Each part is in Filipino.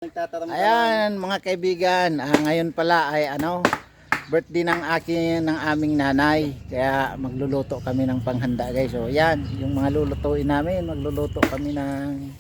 Ayan mga kaibigan, ngayon pala ay birthday ng aming nanay. Kaya magluluto kami ng panghanda guys. So yan, yung mga lulutuin namin, magluluto kami ng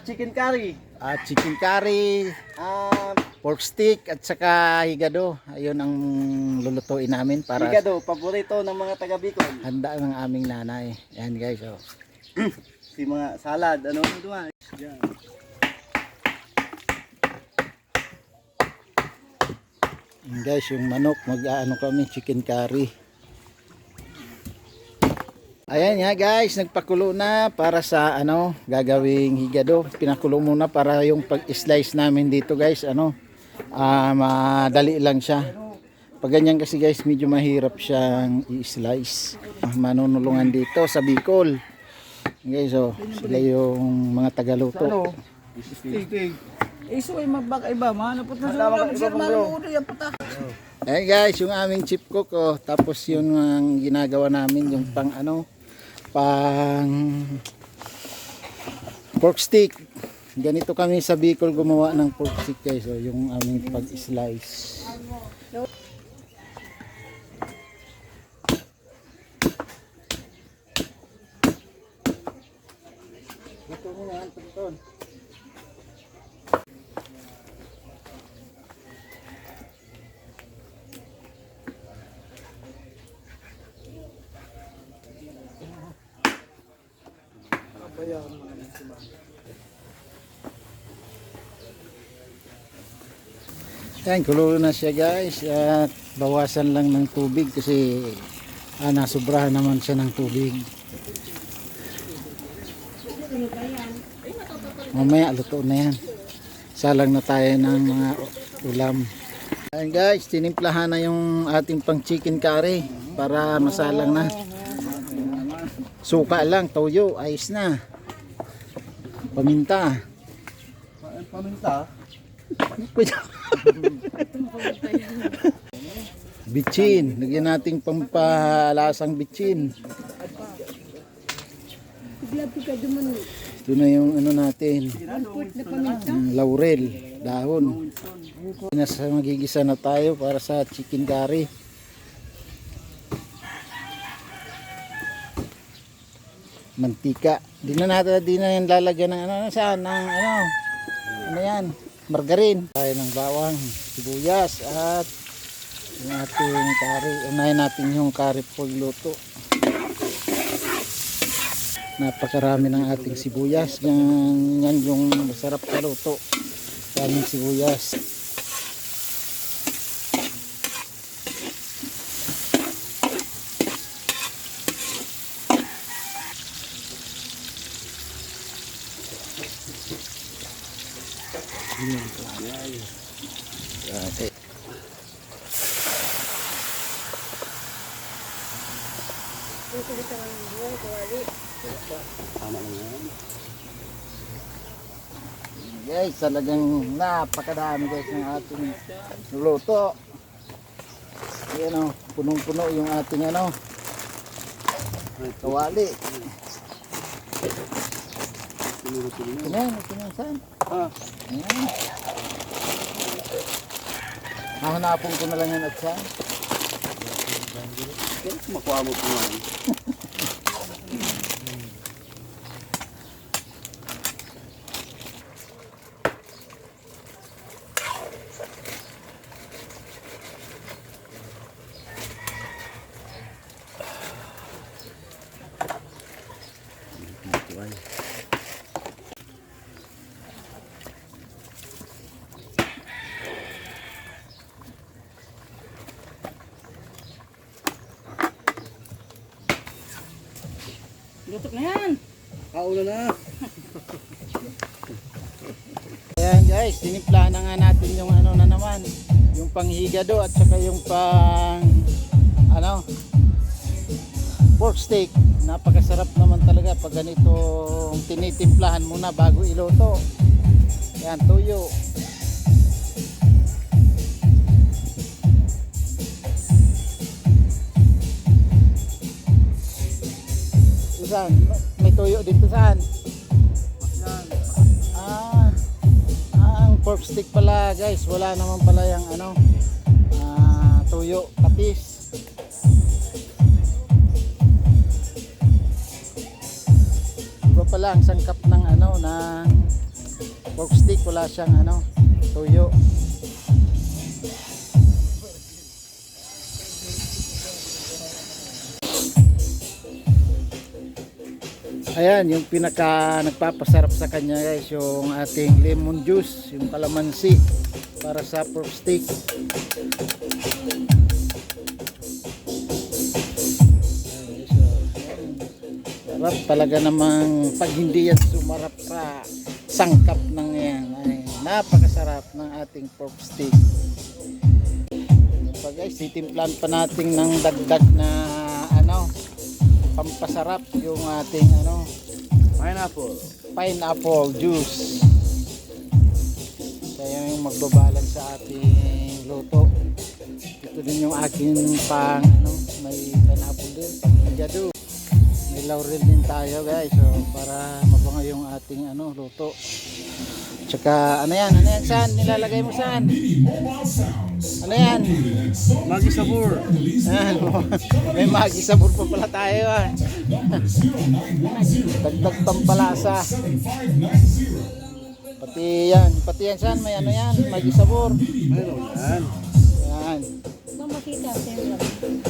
Chicken curry. Chicken curry, pork stick at saka higado. Ayun ang lulutuin namin para Higado, paborito ng mga taga Bicol. handa ng aming nanay. Yan guys, oh. Si mga salad, dumaan. Yan. Yan guys, yung manok, kami, chicken curry. Ayan nga guys, nagpakulo na para sa gagawing higado. Pinakulo muna para yung pag-slice namin dito guys, madali lang siya. Pag ganyan kasi guys, medyo mahirap siyang i-slice. Manunulungan dito sa Bicol. Guys, sila yung mga tagaluto. Iso ay magbakaiba, manapot na sa maludo yung puta. Ayan guys, yung aming chip cook, tapos yun ang ginagawa namin, yung pang pork stick. Ganito kami sa Bicol gumawa ng pork stick guys, yung aming pag-slice. Ito muna ang tonton. Yan, kulo na siya guys at bawasan lang ng tubig kasi nasobrahan naman siya ng tubig. Mamaya luto na yan. Salang na tayo ng mga ulam. Ayan guys, tinimplahan na yung ating pang chicken curry para masalang na. Suka lang, toyo, ayos na. Paminta. Paminta? Bitchin, lagyan nating pampalasang bitchin. Ito na yung natin, laurel, dahon. Nasa magigisa na tayo para sa chicken curry. Mantika. Di na yan lalagyan ng yan, margarin. Tayo ng bawang, sibuyas at yung ating curry. Unahin natin yung curry pagluto. Napakarami ng ating sibuyas. Yan yung masarap sa luto. Daming sibuyas. Okay. Guys, talagang napakadami guys ng ating luto. Ayan punong-puno yung ating kawali. Ayan, saan? Ayan. Hahanapon ko na lang yan at saan. Makuha mo po yan. Lutok na yan. Kauna na. Ayan guys, tinimplahan na nga natin yung na naman, yung panghigado at saka yung pork steak. Napakasarap naman talaga pag ganito tinitimplahan muna bago iluto. Ayan, tuyo. Saan? May tuyo dito saan? Yan. pork stick pala guys, wala naman pala yung ano, tuyo, patis. Iba pala ang sangkap ng ano, ng pork stick, wala siyang ano, tuyo. Ayan, yung pinaka nagpapasarap sa kanya guys, yung ating lemon juice, yung kalamansi para sa pork steak. Sarap talaga namang pag hindi yan sumarap sa sangkap ng yan. Ay, napakasarap ng ating pork steak. So guys, titimplan pa natin ng dagdag na ano, pampasarap yung ating ano, pineapple juice. Kaya yung magbabalance sa ating luto. Ito din yung aking pang ano, may pineapple din, pang jado. May laurel din tayo guys, so para mabango yung ating ano, luto. Tsaka ano yan saan? Nilalagay mo saan? Ano yan? Magi sabor. Ayan, may magi sabor pa pala tayo dagdag pampalasa. Pati yan saan? May ano yan? Magi sabor. Meron yan. Ayan. Mamakita sa'yo.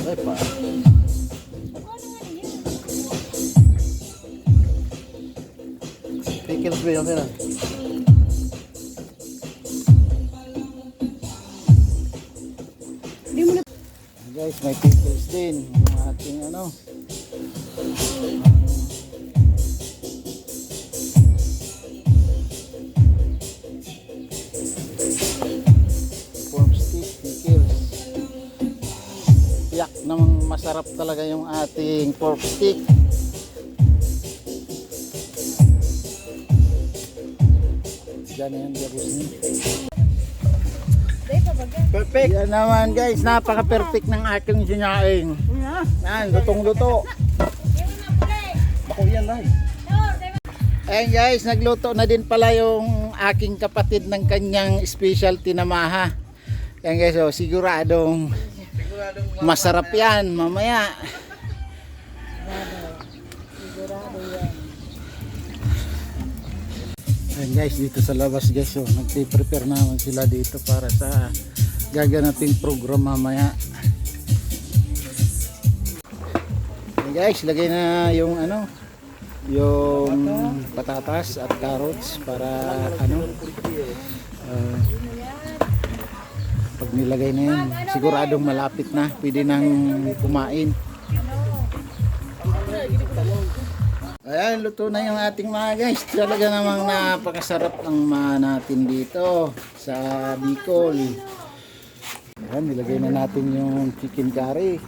Ay pa. Pickles ba yung kailan? Guys, may pickles din yung ating ano, pork stick pickles. Yak namang masarap talaga yung ating pork stick. Diyan yan, gabos niya. Perfect. Yan naman guys, napaka-perfect ng aking sinaing. Yan, lutong-luto. Bako yan dahil. Ayan guys, nagluto na din pala yung aking kapatid ng kanyang specialty na maha. Yan guys, oh, siguradong masarap yan mamaya. Ayan guys, dito sa labas guys, oh, nagpe-prepare naman sila dito para sa gaganaping program mamaya. Ayan guys, lagay na yung ano, yung patatas at carrots para ano, pag nilagay na yan, siguradong malapit na, pwede nang kumain. Ayan, luto na yung ating mga guys. Talaga namang napakasarap ng mga natin dito sa Bicol. Ayan, nilagay na natin yung chicken curry.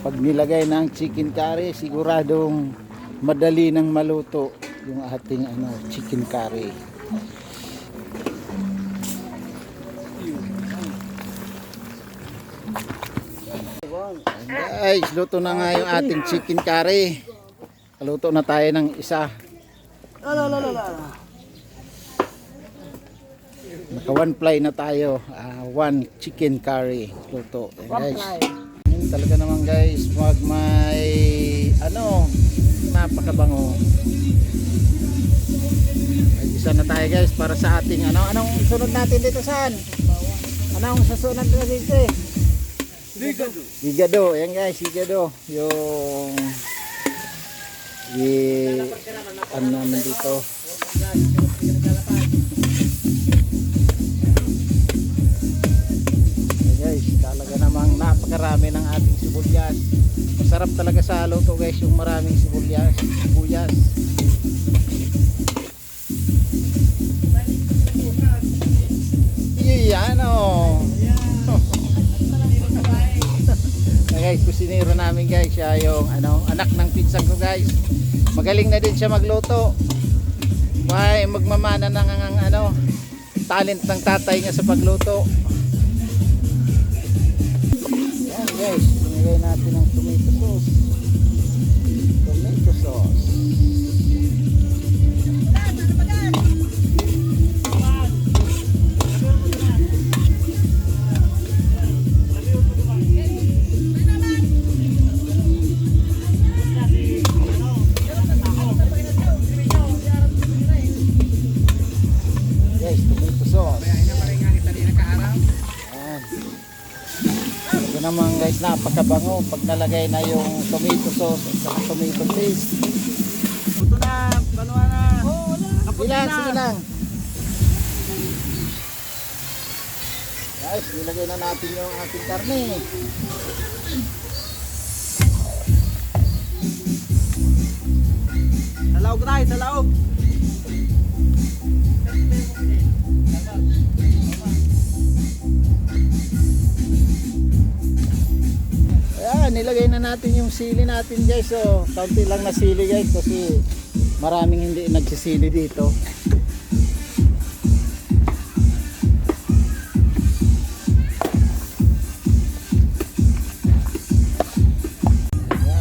Pag nilagay na ang chicken curry, siguradong madali nang maluto yung ating ano, chicken curry. Ayan guys, luto na nga yung ating chicken curry. Luto na tayo ng isa. Naka one fly na tayo. One chicken curry luto. Guys. Yun talaga naman guys, wag may ano, napakabango. Isa na tayo guys para sa ating ano. Anong sunod natin dito saan? Anong susunod na dito eh? Higado. Ayan guys, higado. Yung ano naman dito. Okay guys, talaga namang napakarami ng ating sibuyas. Masarap talaga sa luto guys yung maraming sibuyas. Yan o. Guys, kusinero namin guys, siya yung ano, anak ng pinsan ko guys. Magaling na din siya magluto. May magmamana ng ano, talent ng tatay niya sa pagluto. Yan guys, nilagay natin ang tomato sauce. Tomato sauce. naman guys, napakabango pag nalagay na yung tomato sauce at saka tomato paste. Puto na, banuan na. Oo, Sige lang, sige lang. Guys, nilagay na natin yung ating karne. Talaog tayo, talaog. Ayan, nilagay na natin yung sili natin guys. So, kaunti lang na sili guys kasi maraming hindi nagsisili dito.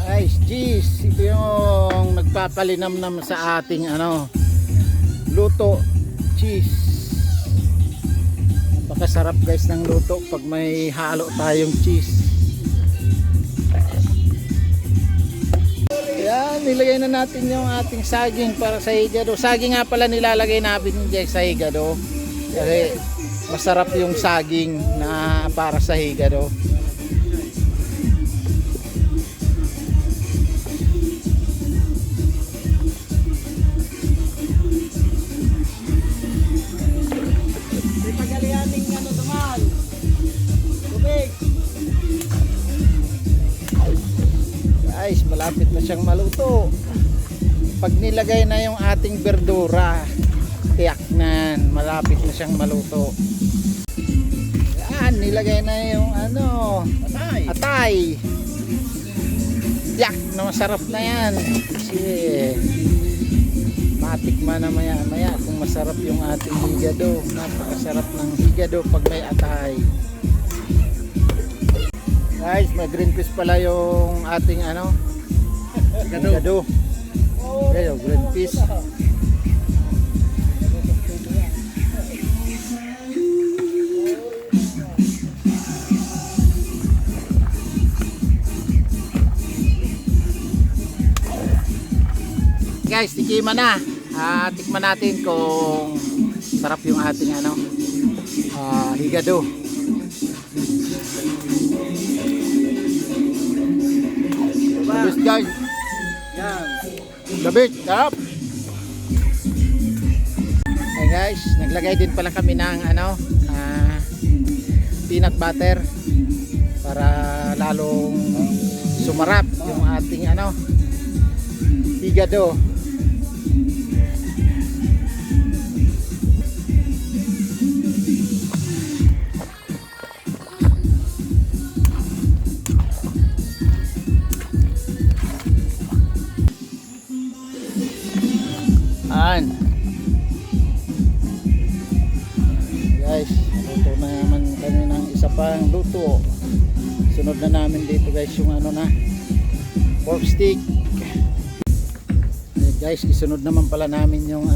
Guys, cheese. Ito yung nagpapalinamnam sa ating luto, cheese. Napakasarap guys ng luto pag may halo tayong cheese. Yan, nilagay na natin yung ating saging para sa higado. Saging nga pala nilalagay natin dyan sa higado. Kasi masarap yung saging na para sa higado. May pagalianing dumaan. Tubig. Guys, malapit na siyang maluto. Pag nilagay na yung ating berdura, tiyak na malapit na siyang maluto. Yan, nilagay na yung atay. Tiyak na masarap na yan. Kasi matikman na maya kung masarap yung ating higado. Napakasarap ng higado pag may atay. Guys, may green peas pala yung ating higado. Ayan, green peas. Guys, tikiman na. Tikman natin kung sarap yung ating higado. Guys, guys. Yan. Dabit, sarap. Hey guys, naglagay din pala kami ng peanut butter para lalong sumarap yung ating higado. Ayan. Guys, luto na naman kami ng isa pang luto. Sunod na namin dito guys yung pork stick. Ayan, guys, isunod naman pala namin yung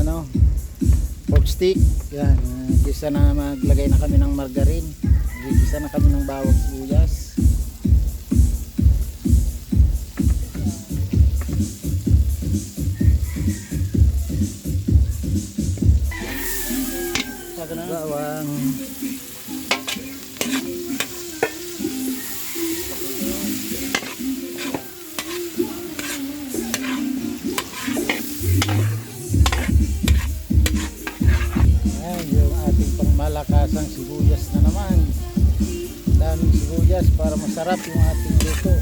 pork stick. Yan, gisa na maglagay na kami ng margarine. Gisa na kami ng bawang sibuyas. Bawang. Ayan, yung ating pangmalakasang sibuyas na naman. Daming sibuyas para masarap yung ating luto.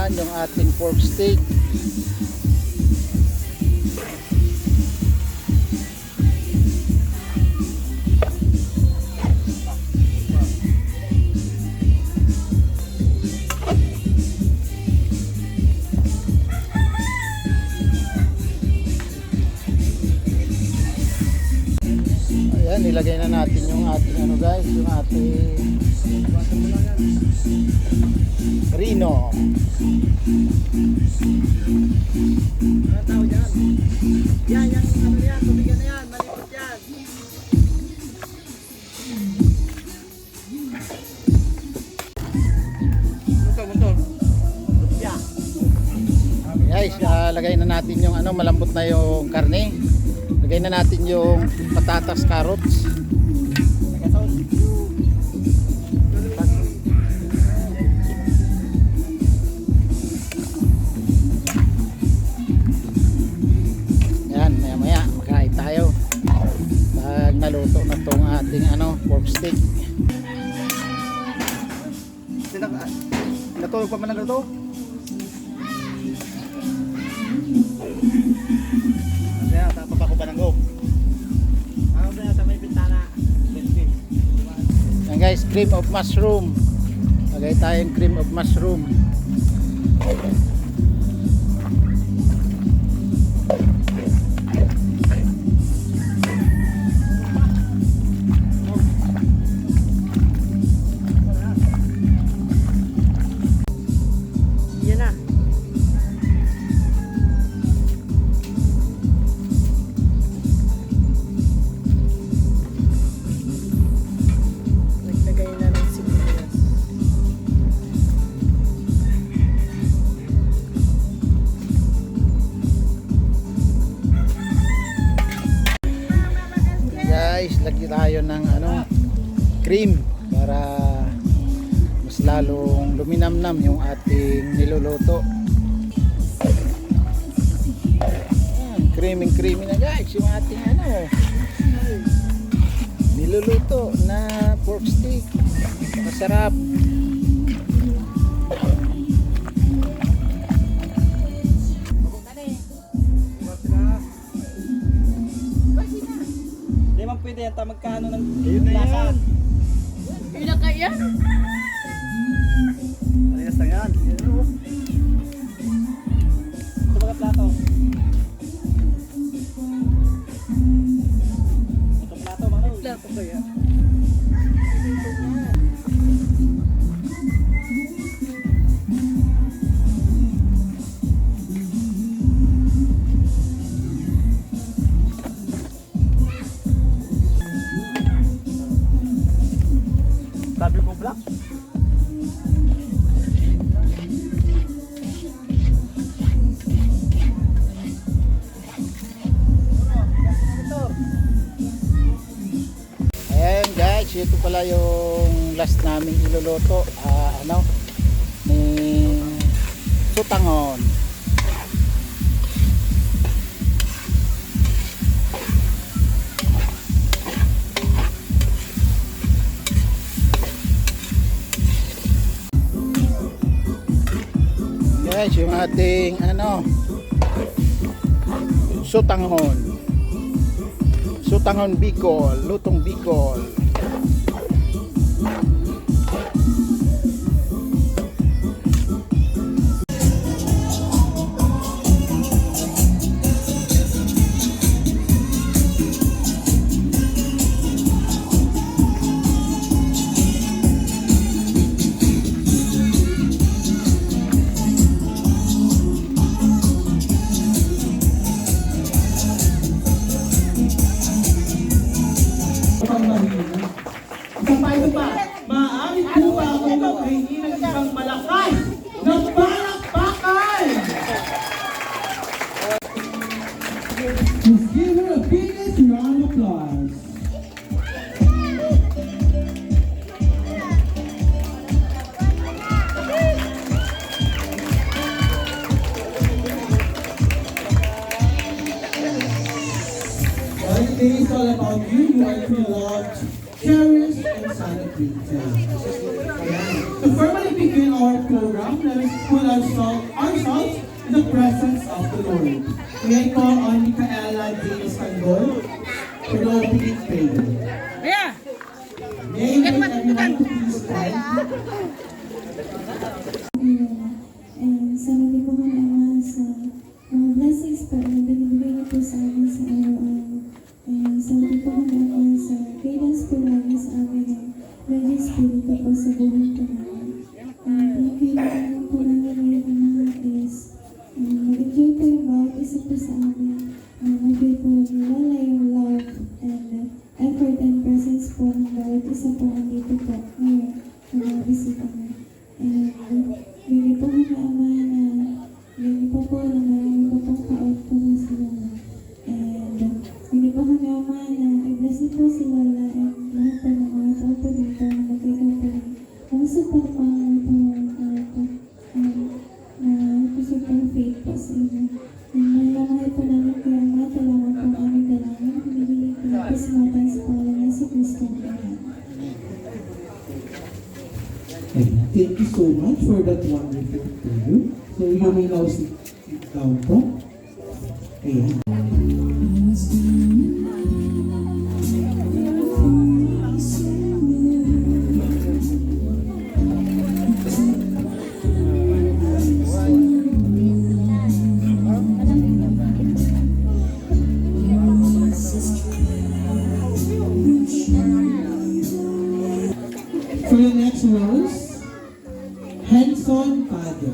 Yung ating pork steak. ilagay na natin yung ating ano guys, yung ating Rino. Ano tao dyan? Yan, ano yan, tubigan na yan, malikot yan. Guys, lagay na natin yung ano, malambot na yung karne. Lagay na natin yung patatas, carrots. Yan, maya maya makain tayo pag naluto na tong ating ano, pork steak. Natulog pa man ang gato? Kaya, tapos ako ba ng go? Ako ba sa may bintana? Yan guys, cream of mushroom. Lagay tayong cream of mushroom. Yan na. Naglagay na ng sibuyas. Guys, lagyan tayo ng ano, cream para mas lalong luminamnam yung ating niluluto. Creamy na guys yung ating ano, niluluto na pork steak. Masarap. Hindi man pwede yan, magkano ng Ayun na yan. Ilang kaya? Parehas na yan. ito mga plato. Ito plato, mano. Plato kaya? Sabi ko black. Ayan guys, ito pala yung last naming iluluto. Ano, ni sutangon. Guys, yung ating ano, sutangon. Sutangon Bicol, lutong Bicol. Maaari po ba ako magkahingi ng isang malakas na palakpakan? Just give her a biggest round of applause. Today is all about you. You are to be loved, cherished, and celebrated. To formally begin our program, let us put ourselves in the presence of the Lord. May I call on Micaela J. Istanbul for the opening prayer. May I invite everyone to please stand. And salamat po kami Ama sa mga blessings po na binibigay niyo po sa amin sa araw-araw. And salamat po kami Ama sa sa buhay ko namin. Pinakailangan po namin ngayon is mag-enjoy po yung bawat isa po sa amin. Mag-enjoy po nilala yung love and effort and presence po ng bawat isa po nandito po ngayon sa mga bisita mo. And bigay po kami Ama na bigay po po na marami po pong kaot po sa Lola. And bigay po kami Ama na i-bless niyo po si Lola and lahat po ng mga tao po dito na magkakaw po ng mga supportang po na super faith po sa inyo. Mahal po namin kaya Ama, talaman po ang aming dalangin. Pinibigay ko na po sa natin sa pangalan niya si Kristo. Amen. Thank you so much for that wonderful prayer. So you may now sit down po. Ayan. For the next rose, Henson Pado.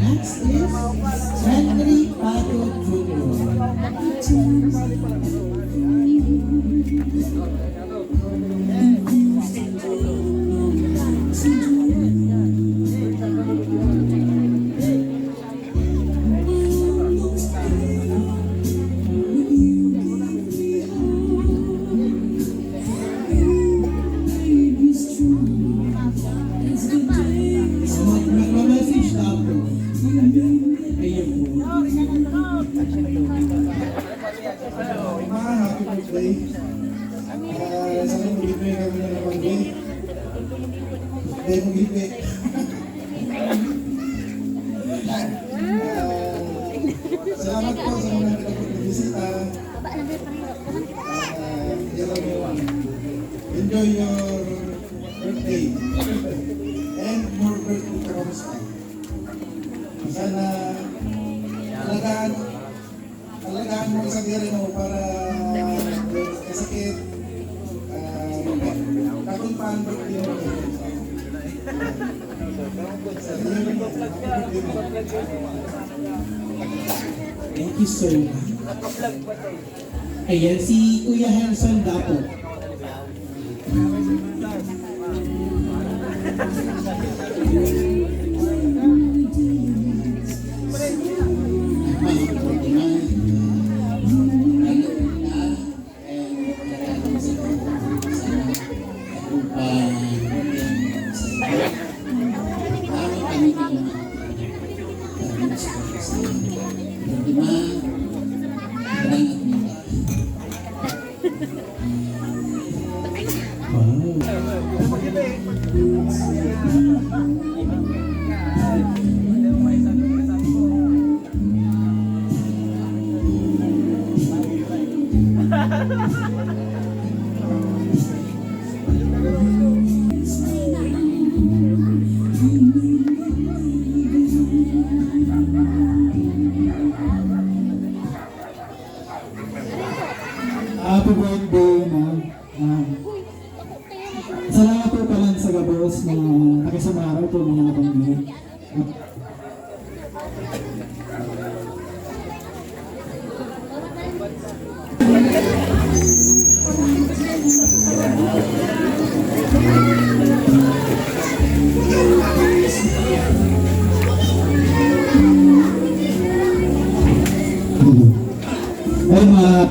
Next is Henry Pado Jr. Mag-message na ako. Ayun po. Happy birthday. Sana mag-ibig kami na naman din. Birthday mag-ibig. Salamat po sa mga nakapag-bisita. Enjoy your birthday. And more birthday kamusta. Sana alagaan mo isang diri mo para kasakit kakung paan birthday mo. Thank you so much. Ayan, si Kuya Henson Dapo. Happy birthday, ma'am. Salamat po pala sa gabos na nakisama araw po mga nabanggit. Ay, mga